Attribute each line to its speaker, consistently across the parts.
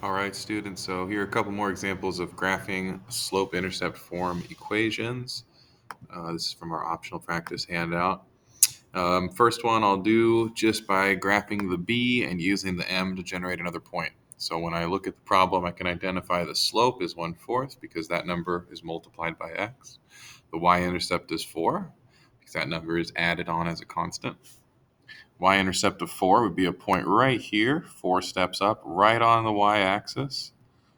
Speaker 1: All right, students, so here are a couple more examples of graphing slope-intercept form equations. This is from our optional practice handout. First one I'll do just by graphing the b and using the m to generate another point. So when I look at the problem, I can identify the slope is 1/4 because that number is multiplied by x. The y-intercept is 4 because that number is added on as a constant. Y-intercept of 4 would be a point right here, 4 steps up, right on the y-axis.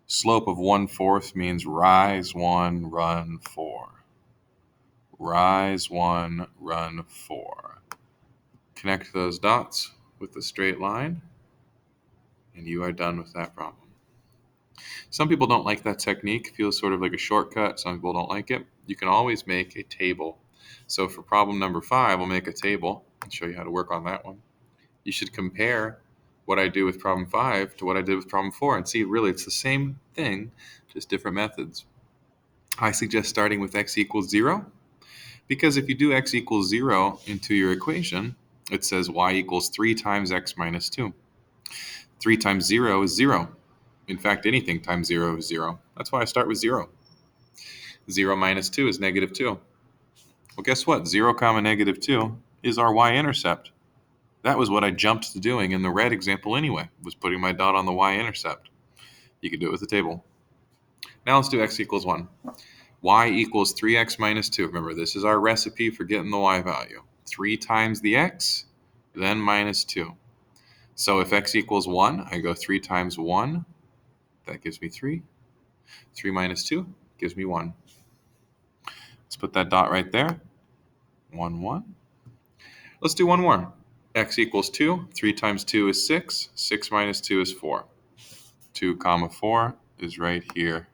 Speaker 1: Slope of 1/4 means rise 1, run 4. Rise 1, run 4. Connect those dots with the straight line, and you are done with that problem. Some people don't like that technique. It feels sort of like a shortcut. Some people don't like it. You can always make a table. So for problem number 5, we'll make a table and show you how to work on that one. You should compare what I do with problem 5 to what I did with problem 4 and see really it's the same thing, just different methods. I suggest starting with x equals 0 because if you do x equals 0 into your equation, it says y equals 3 times x minus 2. 3 times 0 is 0. In fact, anything times 0 is 0. That's why I start with 0. 0 minus 2 is negative 2. Well, guess what? 0 comma negative 2 is our y-intercept. That was what I jumped to doing in the red example anyway, was putting my dot on the y-intercept. You can do it with the table. Now let's do x equals 1. Y equals 3x minus 2. Remember, this is our recipe for getting the y value. 3 times the x, then minus 2. So if x equals 1, I go 3 times 1. That gives me 3. 3 minus 2 gives me 1. Let's put that dot right there. 1, 1. Let's do one more. X equals 2. 3 times 2 is 6. 6 minus 2 is 4. 2 comma 4 is right here.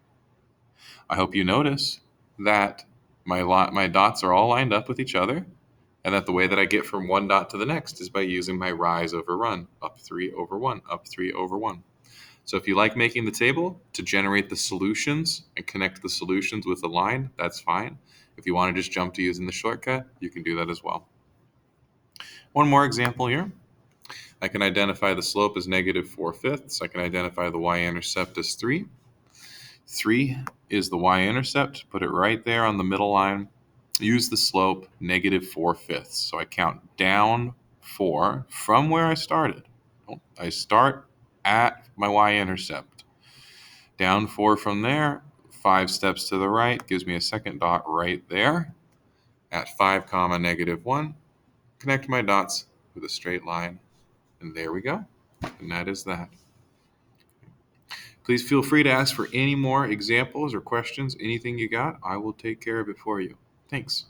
Speaker 1: I hope you notice that my dots are all lined up with each other, and that the way that I get from one dot to the next is by using my rise over run, up 3 over 1, up 3 over 1. So if you like making the table to generate the solutions and connect the solutions with a line, that's fine. If you want to just jump to using the shortcut, you can do that as well. One more example here. I can identify the slope as negative 4/5. I can identify the y-intercept as 3. 3 is the y-intercept. Put it right there on the middle line. Use the slope negative 4/5. So I count down 4 from where I started. I start at my y-intercept. Down 4 from there, 5 steps to the right gives me a second dot right there. At 5 comma negative 1, connect my dots with a straight line. And there we go. And that is that. Please feel free to ask for any more examples or questions, anything you got. I will take care of it for you. Thanks.